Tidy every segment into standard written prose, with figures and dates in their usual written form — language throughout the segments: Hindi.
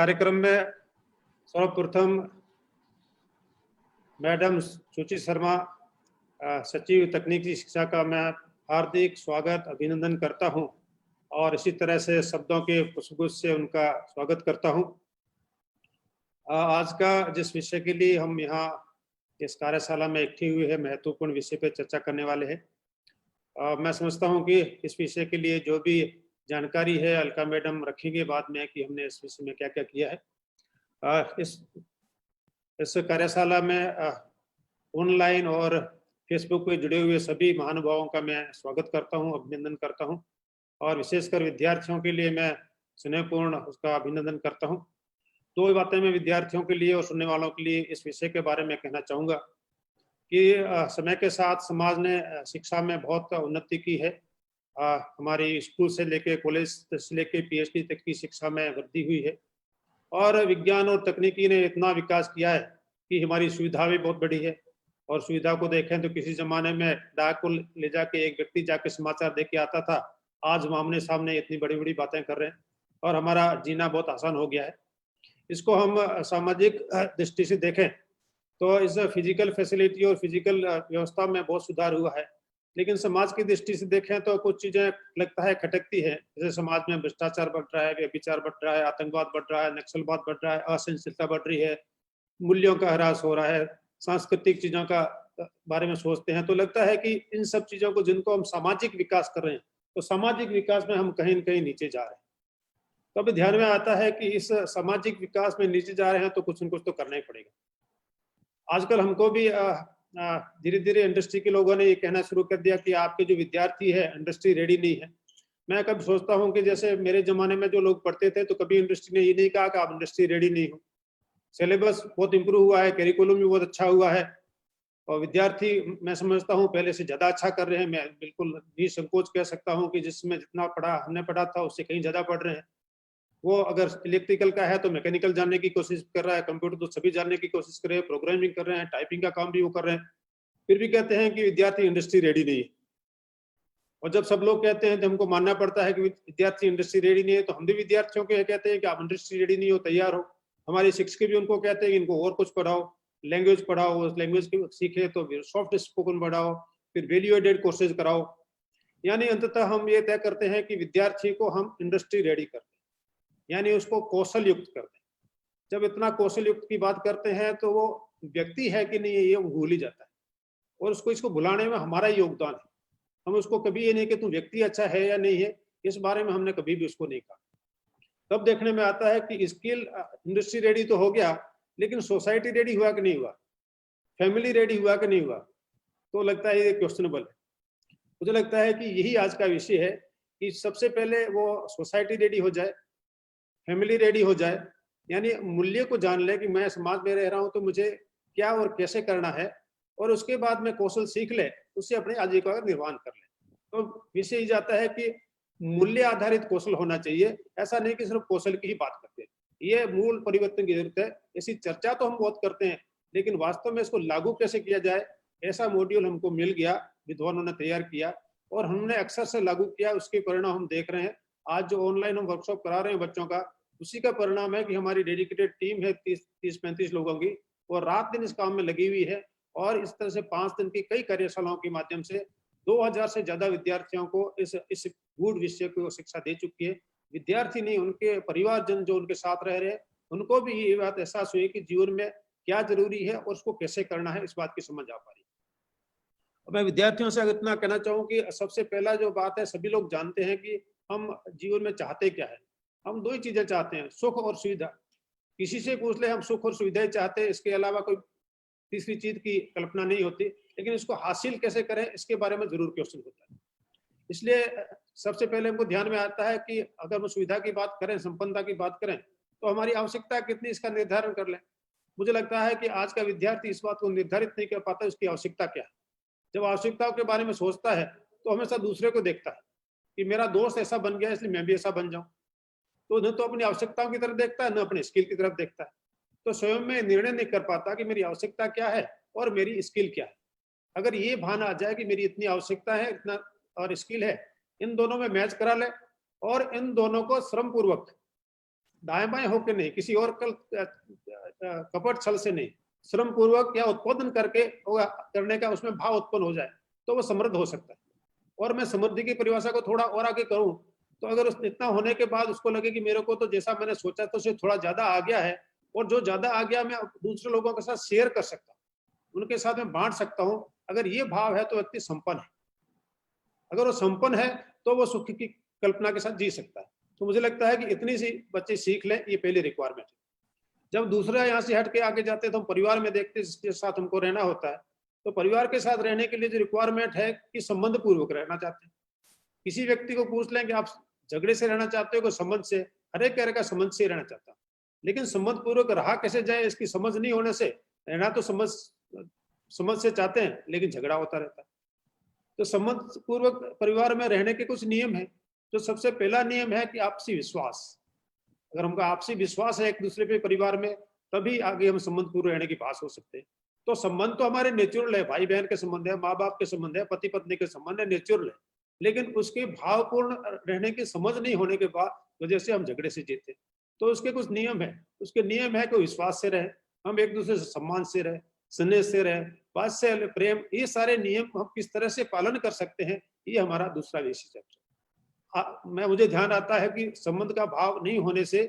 कार्यक्रम में सर्वप्रथम मैडम सुचि शर्मा, सचिव तकनीकी शिक्षा का मैं हार्दिक स्वागत अभिनंदन करता हूं और इसी तरह से शब्दों के पुष्पगुच्छ से उनका स्वागत करता हूं। आज का जिस विषय के लिए हम यहाँ इस कार्यशाला में इकट्ठे हुए हैं, महत्वपूर्ण विषय पर चर्चा करने वाले हैं। मैं समझता हूं कि इस विषय के लिए जो भी जानकारी है अलका मैडम रखेंगे बाद में कि हमने इस विषय में क्या क्या किया है। इस कार्यशाला में ऑनलाइन और फेसबुक पे जुड़े हुए सभी महानुभावों का मैं स्वागत करता हूं, अभिनंदन करता हूं और विशेषकर विद्यार्थियों के लिए मैं स्नेहपूर्ण उसका अभिनंदन करता हूं। दो बातें मैं विद्यार्थियों के लिए और सुनने वालों के लिए इस विषय के बारे में कहना चाहूँगा कि समय के साथ समाज ने शिक्षा में बहुत उन्नति की है। हमारी स्कूल से लेके कॉलेज से लेके PhD तक की शिक्षा में वृद्धि हुई है और विज्ञान और तकनीकी ने इतना विकास किया है कि हमारी सुविधा भी बहुत बड़ी है। और सुविधा को देखें तो किसी जमाने में डाक को ले जाके एक व्यक्ति जाके समाचार दे के आता था, आज हम आमने सामने इतनी बड़ी बड़ी बातें कर रहे हैं और हमारा जीना बहुत आसान हो गया है। इसको हम सामाजिक दृष्टि से देखें तो इस फिजिकल फैसिलिटी और फिजिकल व्यवस्था में बहुत सुधार हुआ है, लेकिन समाज की दृष्टि से देखें तो कुछ चीजें लगता है खटकती है। जैसे समाज में भ्रष्टाचार बढ़ रहा है, व्यभिचार बढ़ रहा है, आतंकवाद बढ़ रहा है, नक्सलवाद बढ़ रहा है, असहिष्णुता बढ़ रही है, मूल्यों का ह्रास हो रहा है, सांस्कृतिक चीजों का बारे में सोचते हैं तो लगता है कि इन सब चीजों को जिनको हम सामाजिक विकास कर रहे हैं तो सामाजिक विकास में हम कहीं न कहीं नीचे जा रहे हैं। तो अभी ध्यान में आता है कि इस सामाजिक विकास में नीचे जा रहे हैं तो कुछ न कुछ तो करना ही पड़ेगा। आजकल हमको भी धीरे धीरे इंडस्ट्री के लोगों ने ये कहना शुरू कर दिया कि आपके जो विद्यार्थी है इंडस्ट्री रेडी नहीं है। मैं कभी सोचता हूँ कि जैसे मेरे जमाने में जो लोग पढ़ते थे तो कभी इंडस्ट्री ने ये नहीं कहा कि आप इंडस्ट्री रेडी नहीं हो। सिलेबस बहुत इंप्रूव हुआ है, करिकुलम भी बहुत अच्छा हुआ है और विद्यार्थी मैं समझता हूँ पहले से ज्यादा अच्छा कर रहे हैं। मैं बिल्कुल निसंकोच कह सकता हूँ कि जिसमें जितना हमने पढ़ा था उससे कहीं ज्यादा पढ़ रहे हैं। वो अगर इलेक्ट्रिकल का है तो मैकेनिकल जानने की कोशिश कर रहा है, कंप्यूटर तो सभी जानने की कोशिश कर रहे हैं, प्रोग्रामिंग कर रहे हैं, टाइपिंग का काम भी वो कर रहे हैं। फिर भी कहते हैं कि विद्यार्थी इंडस्ट्री रेडी नहीं है। और जब सब लोग कहते हैं तो हमको मानना पड़ता है कि विद्यार्थी इंडस्ट्री रेडी नहीं है, तो हम भी विद्यार्थियों को कहते हैं कि आप इंडस्ट्री रेडी नहीं हो, तैयार हो। हमारे शिक्षक भी उनको कहते हैं कि इनको और कुछ पढ़ाओ, लैंग्वेज पढ़ाओ, उस लैंग्वेज की सीखे तो फिर सॉफ्ट स्पोकन बढ़ाओ, फिर वैल्यू एडेड कोर्सेज कराओ। यानी अंततः हम ये तय करते हैं कि विद्यार्थी को हम इंडस्ट्री रेडी करते हैं, यानी उसको कौशल युक्त करते हैं। जब इतना कौशल युक्त की बात करते हैं तो वो व्यक्ति है कि नहीं ये भूल ही जाता है और उसको इसको भुलाने में हमारा योगदान है। हम उसको कभी ये नहीं कि तू व्यक्ति अच्छा है या नहीं है, इस बारे में हमने कभी भी उसको नहीं कहा। तब देखने में आता है कि स्किल इंडस्ट्री रेडी तो हो गया, लेकिन सोसाइटी रेडी हुआ कि नहीं हुआ, फैमिली रेडी हुआ कि नहीं हुआ, तो लगता है ये क्वेश्चनेबल है। मुझे लगता है कि यही आज का विषय है कि सबसे पहले वो सोसाइटी रेडी हो जाए, फैमिली रेडी हो जाए, यानी मूल्य को जान ले कि मैं समाज में रह रहा हूँ तो मुझे क्या और कैसे करना है, और उसके बाद में कौशल सीख ले, उससे अपने आजीविका का निर्वाह कर ले। तो विषय ही जाता है कि मूल्य आधारित कौशल होना चाहिए, ऐसा नहीं कि सिर्फ कौशल की ही बात करते हैं। ये मूल परिवर्तन की जरूरत है। ऐसी चर्चा तो हम बहुत करते हैं, लेकिन वास्तव में इसको लागू कैसे किया जाए, ऐसा मॉड्यूल हमको मिल गया, विद्वानों ने तैयार किया और हमने अक्सर से लागू किया। उसके परिणाम हम देख रहे हैं। आज जो ऑनलाइन हम वर्कशॉप करा रहे हैं बच्चों का, उसी का परिणाम है कि हमारी डेडिकेटेड टीम है 30-35 लोगों की, और रात दिन इस काम में लगी हुई है और इस तरह से 5 दिन की कई कार्यशालाओं के माध्यम से 2000 से ज्यादा विद्यार्थियों को इस गूढ़ विषय को शिक्षा दे चुकी है। विद्यार्थी नहीं, उनके परिवारजन जो उनके साथ रह रहे हैं उनको भी ये बात एहसास हुई कि जीवन में क्या जरूरी है और उसको कैसे करना है, इस बात की समझ आ पा रही है। मैं विद्यार्थियों से अगर इतना कहना चाहूँ कि सबसे पहला जो बात है, सभी लोग जानते हैं कि हम जीवन में चाहते क्या है। हम दो ही चीजें चाहते हैं, सुख और सुविधा। किसी से पूछ ले हम सुख और सुविधाएं चाहते हैं, इसके अलावा कोई तीसरी चीज की कल्पना नहीं होती। लेकिन इसको हासिल कैसे करें, इसके बारे में जरूर क्वेश्चन होता है। इसलिए सबसे पहले हमको ध्यान में आता है कि अगर हम सुविधा की बात करें, संपन्नता की बात करें, तो हमारी आवश्यकता कितनी, इसका निर्धारण कर लें। मुझे लगता है कि आज का विद्यार्थी इस बात को निर्धारित नहीं कर पाता उसकी आवश्यकता क्या है। जब आवश्यकताओं के बारे में सोचता है तो हमेशा दूसरे को देखता है कि मेरा दोस्त ऐसा बन गया इसलिए मैं भी ऐसा बन जाऊं। तो न तो अपनी आवश्यकताओं की तरफ देखता है, न अपने स्किल की तरफ देखता है। तो स्वयं में निर्णय नहीं कर पाता कि मेरी आवश्यकता क्या है और मेरी स्किल क्या है। अगर ये भान आ जाए कि मेरी इतनी आवश्यकता है, इतना और स्किल है, इन दोनों में मैच करा ले और इन दोनों को श्रम पूर्वक दाएं बाएं होकर नहीं, किसी और कपट छल से नहीं, श्रम पूर्वक या उत्पादन करके करने का उसमें भाव उत्पन्न हो जाए तो वो समृद्ध हो सकता है। और मैं समृद्धि की परिभाषा को थोड़ा और आगे करूं तो अगर इतना होने के बाद उसको लगे कि मेरे को तो जैसा मैंने सोचा था उससे थोड़ा ज्यादा आ गया है, और जो ज्यादा आ गया मैं दूसरे लोगों के साथ शेयर कर सकता हूँ, उनके साथ मैं बांट सकता हूँ, अगर ये भाव है तो व्यक्ति संपन्न है। अगर वो संपन्न है तो वो सुख की कल्पना के साथ जी सकता है। तो मुझे लगता है कि इतनी सी बच्चे सीख लें, ये पहली रिक्वायरमेंट है। जब दूसरा यहाँ से हट के आगे जाते हैं तो हम परिवार में देखते हैं जिसके साथ हमको रहना होता है, तो परिवार के साथ रहने के लिए जो रिक्वायरमेंट है कि संबंध पूर्वक रहना चाहते हैं। किसी व्यक्ति को पूछ लें कि आप झगड़े से रहना चाहते हो कि संबंध से, हर एक तरह का संबंध से रहना चाहता, लेकिन संबंध पूर्वक रहा कैसे जाए इसकी समझ नहीं होने से रहना तो समझ से चाहते हैं लेकिन झगड़ा होता रहता है। तो संबंध पूर्वक परिवार में रहने के कुछ नियम है। तो सबसे पहला नियम है कि आपसी विश्वास। अगर हमको आपसी विश्वास है एक दूसरे पे परिवार में, तभी आगे हम संबंध पूर्व रहने की बात हो सकते हैं। तो संबंध तो हमारे नेचुरल है, भाई बहन के संबंध है, माँ बाप के संबंध है, पति पत्नी के संबंध है, नेचुरल है। लेकिन उसके भावपूर्ण रहने की समझ नहीं होने के बाद वजह से हम झगड़े से जीते। तो उसके कुछ नियम है। उसके नियम है कि विश्वास से रहे, हम एक दूसरे से सम्मान से रहे, स्नेह से रहे, वात्सल्य प्रेम, ये सारे नियम हम किस तरह से पालन कर सकते हैं, ये हमारा दूसरा विषय है। मुझे ध्यान आता है कि संबंध का भाव नहीं होने से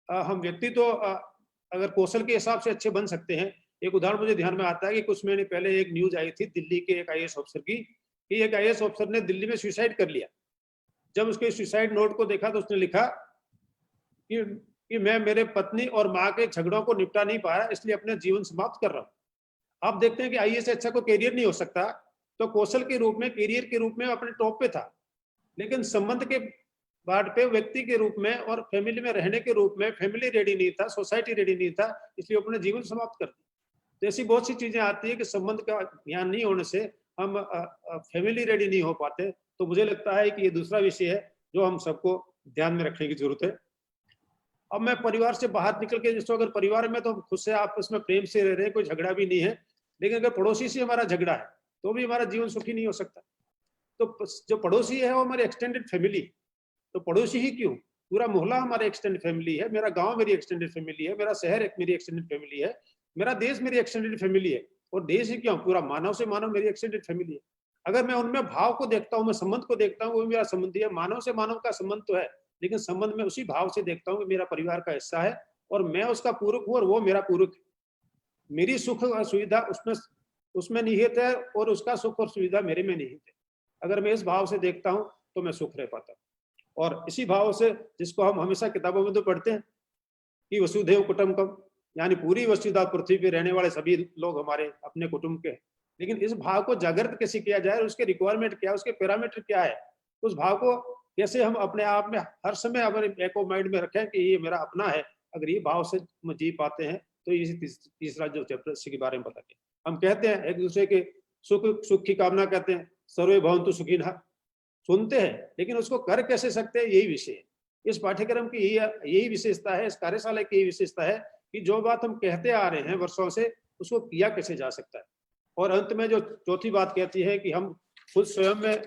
हम व्यक्ति तो अगर कौशल के हिसाब से अच्छे बन सकते हैं। एक उदाहरण मुझे ध्यान में आता है कि कुछ महीने पहले एक न्यूज आई थी दिल्ली के एक आईएएस अफसर की, कि एक आईएएस अफसर ने दिल्ली में सुसाइड कर लिया। जब उसके सुसाइड नोट को देखा तो उसने लिखा कि मैं मेरे पत्नी और माँ के झगड़ों को निपटा नहीं पाया इसलिए अपना जीवन समाप्त कर रहा हूँ। आप देखते हैं कि आईएएस से अच्छा कोई कैरियर नहीं हो सकता। तो कौशल के रूप में, कैरियर के रूप में अपने टॉप पे था, लेकिन संबंध के बात पे व्यक्ति के रूप में और फैमिली में रहने के रूप में फैमिली रेडी नहीं था, सोसाइटी रेडी नहीं था, इसलिए अपने जीवन समाप्त कर दिया। तो ऐसी बहुत सी चीजें आती है कि संबंध का ज्ञान नहीं होने से हम फैमिली रेडी नहीं हो पाते। तो मुझे लगता है कि ये दूसरा विषय है जो हम सबको ध्यान में रखने की जरूरत है। अब मैं परिवार से बाहर निकल के, जैसे अगर परिवार में तो हम खुद से आपस में प्रेम से रह रहे हैं, कोई झगड़ा भी नहीं है, लेकिन अगर पड़ोसी से हमारा झगड़ा है तो भी हमारा जीवन सुखी नहीं हो सकता। तो जो पड़ोसी है वो हमारी एक्सटेंडेड फैमिली। तो पड़ोसी ही क्यों, पूरा मोहल्ला हमारा एक्सटेंडेड फैमिली है, मेरा गांव मेरी एक्सटेंडेड फैमिली है, मेरा शहर एक मेरी एक्सटेंडेड फैमिली है, मेरा देश मेरी एक्सटेंडेड फैमिली है। और देश ही क्यों, पूरा मानव से मानव मेरी एक्सटेंडेड फैमिली है। अगर मैं उनमें भाव को देखता हूँ, मैं संबंध को देखता हूँ, वो मेरा संबंधी है, मानव से मानव का संबंध तो है, लेकिन संबंध में उसी भाव से देखता हूँ कि मेरा परिवार का हिस्सा है और मैं उसका पूरक हूँ और वो मेरा पूरक है। मेरी सुख और सुविधा उसमें निहित है और उसका सुख और सुविधा मेरे में निहित है। अगर मैं इस भाव से देखता हूँ तो मैं सुख रह पाता हूँ। और इसी भाव से, जिसको हम हमेशा किताबों में तो पढ़ते हैं कि वसुधैव कुटुंबकम, यानी पूरी वसुधा पृथ्वी पे रहने वाले सभी लोग हमारे अपने कुटुंब के हैं। लेकिन इस भाव को जागृत कैसे किया जाए, उसके रिक्वायरमेंट क्या है, उसके पैरामीटर क्या है, उस भाव को कैसे हम अपने आप में हर समय अपने बैक ऑफ माइंड में रखें कि ये मेरा अपना है। अगर ये भाव से हम जी पाते हैं तो ये तीसरा जो चैप्टर के बारे में बताते हैं। हम कहते हैं एक दूसरे के सुख की कामना करते हैं, सर्वे भवन्तु सुखिनः, सुनते हैं, लेकिन उसको कर कैसे सकते हैं, यही विषय है। इस पाठ्यक्रम की यही विशेषता है, इस कार्यशाला की यही विशेषता है कि जो बात हम कहते आ रहे हैं वर्षों से, उसको किया कैसे जा सकता है। और अंत में जो चौथी बात कहती है कि हम खुद स्वयं में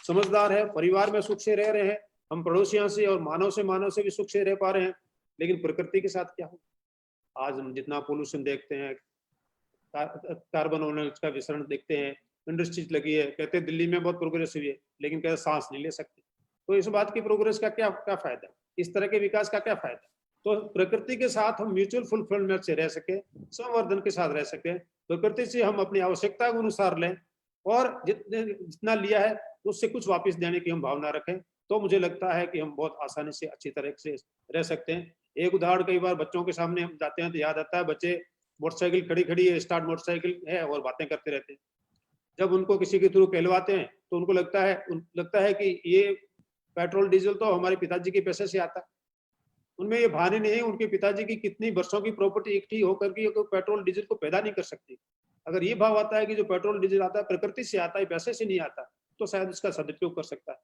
समझदार है, परिवार में सुख से रह रहे हैं, हम पड़ोसियों से और मानव से भी सुख से रह पा रहे हैं, लेकिन प्रकृति के साथ क्या हो। आज हम जितना पोल्यूशन देखते हैं, कार्बन मोनोऑक्साइड का विसरण देखते हैं, इंडस्ट्रीज लगी है, कहते हैं दिल्ली में बहुत प्रोग्रेस हुई है, लेकिन कहते सांस नहीं ले सकते। तो इस बात की प्रोग्रेस का क्या फायदा, इस तरह के विकास का क्या फायदा। तो प्रकृति के साथ हम म्यूचुअल फुलफिलमेंट से रह सके, संवर्धन के साथ रह सके, प्रकृति से हम अपनी आवश्यकता के अनुसार लें और जितना लिया है उससे कुछ वापस देने की हम भावना रखें, तो मुझे लगता है कि हम बहुत आसानी से अच्छी तरह से रह सकते हैं। एक उदाहरण, कई बार बच्चों के सामने हम जाते हैं तो याद आता है, बच्चे मोटरसाइकिल खड़ी है, स्टार्ट मोटरसाइकिल है और बातें करते रहते हैं। जब उनको किसी के थ्रू कहलवाते हैं तो उनको लगता है कि ये पेट्रोल डीजल तो हमारे पिताजी के पैसे से आता है। उनमें ये भान नहीं है उनके पिताजी की कितनी वर्षों की प्रॉपर्टी इकट्ठी होकर के पेट्रोल डीजल को पैदा नहीं कर सकती। अगर ये भाव आता है कि जो पेट्रोल डीजल आता है प्रकृति से आता है, पैसे से नहीं आता, तो शायद उसका सदुपयोग कर सकता है।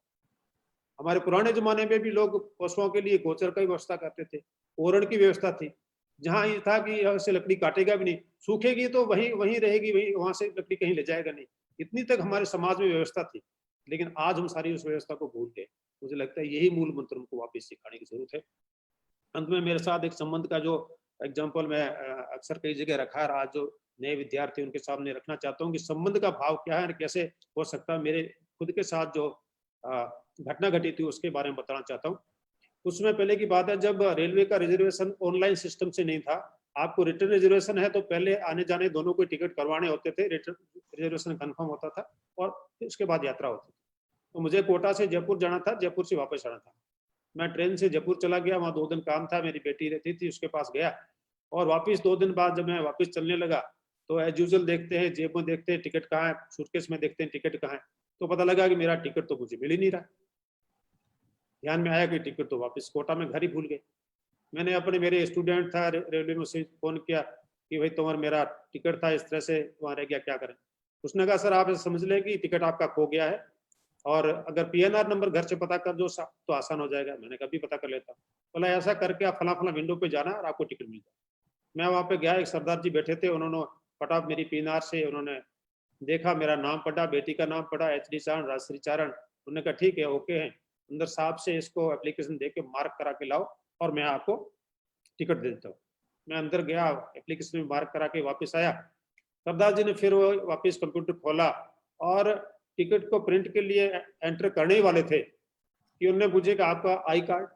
हमारे पुराने जमाने में भी लोग पशुओं के लिए गोचर की व्यवस्था करते थे, ओरण की व्यवस्था थी, जहां ये था कि यहाँ से लकड़ी काटेगा भी नहीं, सूखेगी तो वहीं रहेगी, वहां से लकड़ी कहीं ले जाएगा नहीं। इतनी तक हमारे समाज में व्यवस्था थी, लेकिन आज हम सारी उस व्यवस्था को भूल गए। मुझे लगता है यही मूल मंत्र हमको वापस सिखाने की जरूरत है। अंत में मेरे साथ एक संबंध का जो एग्जाम्पल मैं अक्सर कई जगह रखा है, आज जो नए विद्यार्थी उनके सामने रखना चाहता हूँ कि संबंध का भाव क्या है और कैसे हो सकता है। मेरे खुद के साथ जो घटना घटी थी उसके बारे में बताना चाहता हूँ। उसमें पहले की बात है, जब रेलवे का रिजर्वेशन ऑनलाइन सिस्टम से नहीं था, आपको रिटर्न रिजर्वेशन है तो पहले आने जाने दोनों को टिकट करवाने होते थे, रिटर्न रिजर्वेशन कंफर्म होता था और उसके बाद यात्रा होती थी। तो मुझे कोटा से जयपुर जाना था, जयपुर से वापस आना था। मैं ट्रेन से जयपुर चला गया, वहाँ 2 दिन काम था, मेरी बेटी रहती थी, उसके पास गया और वापस 2 दिन बाद जब मैं वापस चलने लगा तो एज यूजुअल देखते हैं, जेब में देखते हैं टिकट कहाँ है, सूटकेस में देखते हैं टिकट कहाँ है, तो पता लगा कि मेरा टिकट तो मुझे मिल ही नहीं रहा। ध्यान में आया कि टिकट तो वापस कोटा में घर ही भूल गए। मैंने अपने मेरे स्टूडेंट था रेलवे में, उसे फोन किया कि भाई तुम्हारा मेरा टिकट था, इस तरह से वहाँ रह गया, क्या करें। उसने कहा सर आप समझ लें कि टिकट आपका खो गया है और अगर PNR नंबर घर से पता कर दो तो आसान हो जाएगा। मैंने कहा भी पता कर लेता हूँ। बोला ऐसा करके आप फला फला विंडो पे जाना और आपको टिकट मिल जाए। मैं वहाँ पे गया, एक सरदार जी बैठे थे, उन्होंने फटाफट मेरी PNR से उन्होंने देखा, मेरा नाम पढ़ा, बेटी का नाम पढ़ा, HD चारण, राजश्री चारण। उन्होंने कहा ठीक है, ओके है, अंदर साहब से इसको एप्लीकेशन दे के मार्क करा के लाओ और मैं आपको टिकट दे देता हूँ। मैं अंदर गया, एप्लीकेशन में मार्क करा के वापस आया। सरदार जी ने फिर वो वापस कंप्यूटर खोला और टिकट को प्रिंट के लिए एंटर करने ही वाले थे कि उन्होंने पूछे कि आपका आई कार्ड।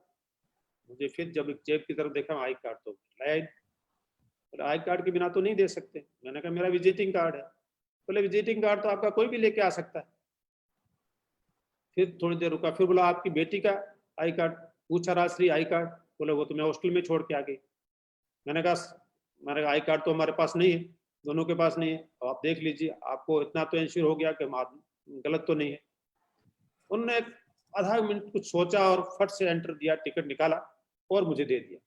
मुझे फिर जब जेब की तरफ देखा, आई कार्ड तो लाया, आई कार्ड के बिना तो नहीं दे सकते। मैंने कहा मेरा विजिटिंग कार्ड है। बोले विजिटिंग कार्ड तो आपका कोई भी लेके आ सकता है। फिर थोड़ी देर रुका, फिर बोला आपकी बेटी का आई कार्ड, पूछा राजश्री आई कार्ड, बोले वो तो मैं हॉस्टल में छोड़ के आ गई। मैंने कहा आई कार्ड तो हमारे पास नहीं है, दोनों के पास नहीं है, तो आप देख लीजिए, आपको इतना तो इंश्योर हो गया कि गलत तो नहीं है। उन्होंने आधा मिनट कुछ सोचा और फट से एंटर दिया, टिकट निकाला और मुझे दे दिया।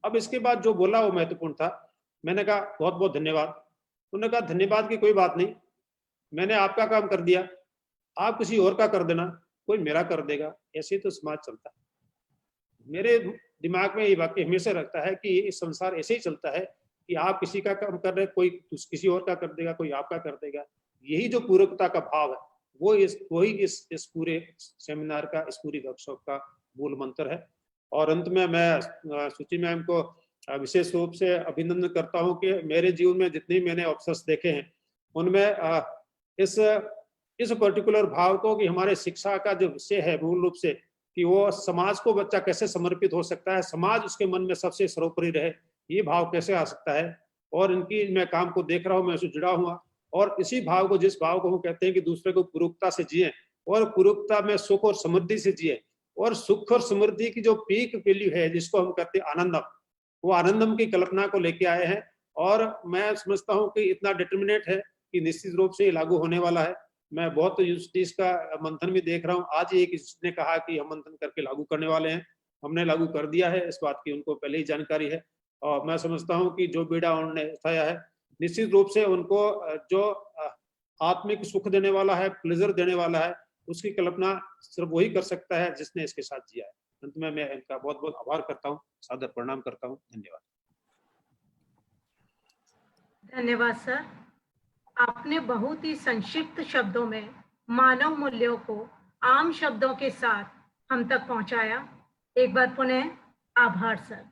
अब इसके बाद जो बोला वो महत्वपूर्ण था। मैंने कहा बहुत बहुत धन्यवाद। उन्होंने कहा धन्यवाद की कोई बात नहीं, मैंने आपका काम कर दिया, आप किसी और का कर देना, कोई मेरा कर देगा। ऐसे तो समाज चलता है। मेरे दिमाग में ये वाक्य हमेशा रखता है कि इस संसार ऐसे ही चलता है कि आप किसी का काम कर रहे, कोई किसी और का कर देगा, कोई आपका कर देगा। यही जो पूरकता का भाव है वो इस पूरे सेमिनार का, इस पूरी वर्कशॉप का मूल मंत्र है। और अंत में मैं सूची मैम को विशेष रूप से अभिनंदन करता हूं कि मेरे जीवन में जितने मैंने अवसर देखे हैं उनमें इस पर्टिकुलर भाव को कि हमारे शिक्षा का जो विषय है मूल रूप से कि वो समाज को बच्चा कैसे समर्पित हो सकता है, समाज उसके मन में सबसे सर्वोपरि रहे, ये भाव कैसे आ सकता है। और इनकी मैं काम को देख रहा हूँ, मैं उससे जुड़ा हुआ, और इसी भाव को, जिस भाव को हम कहते हैं कि दूसरे को पूर्वकता से जिए और पूर्वकता में सुख और समृद्धि से जिए, और सुख और समृद्धि की जो पीक वैल्यू है जिसको हम कहते हैं आनंदम, वो आनंदम की कल्पना को लेके आए हैं। और मैं समझता हूँ कि इतना डिटर्मिनेट है कि निश्चित रूप से लागू होने वाला है। मैं बहुत यूनिवर्सिटीज का मंथन भी देख रहा हूँ। आज ही एक ने कहा कि हम मंथन करके लागू करने वाले हैं, हमने लागू कर दिया है, इस बात की उनको पहले ही जानकारी है। और मैं समझता हूँ कि जो बीड़ा उन्होंने उठाया है निश्चित रूप से उनको जो आत्मिक सुख देने वाला है, प्लेजर देने वाला है, उसकी कल्पना सिर्फ वही कर सकता है जिसने इसके साथ जिया है। अंत में मैं इनका बहुत बहुत आभार करता हूँ, सादर प्रणाम करता हूँ। धन्यवाद। धन्यवाद सर, आपने बहुत ही संक्षिप्त शब्दों में मानव मूल्यों को आम शब्दों के साथ हम तक पहुंचाया। एक बार पुनः आभार सर।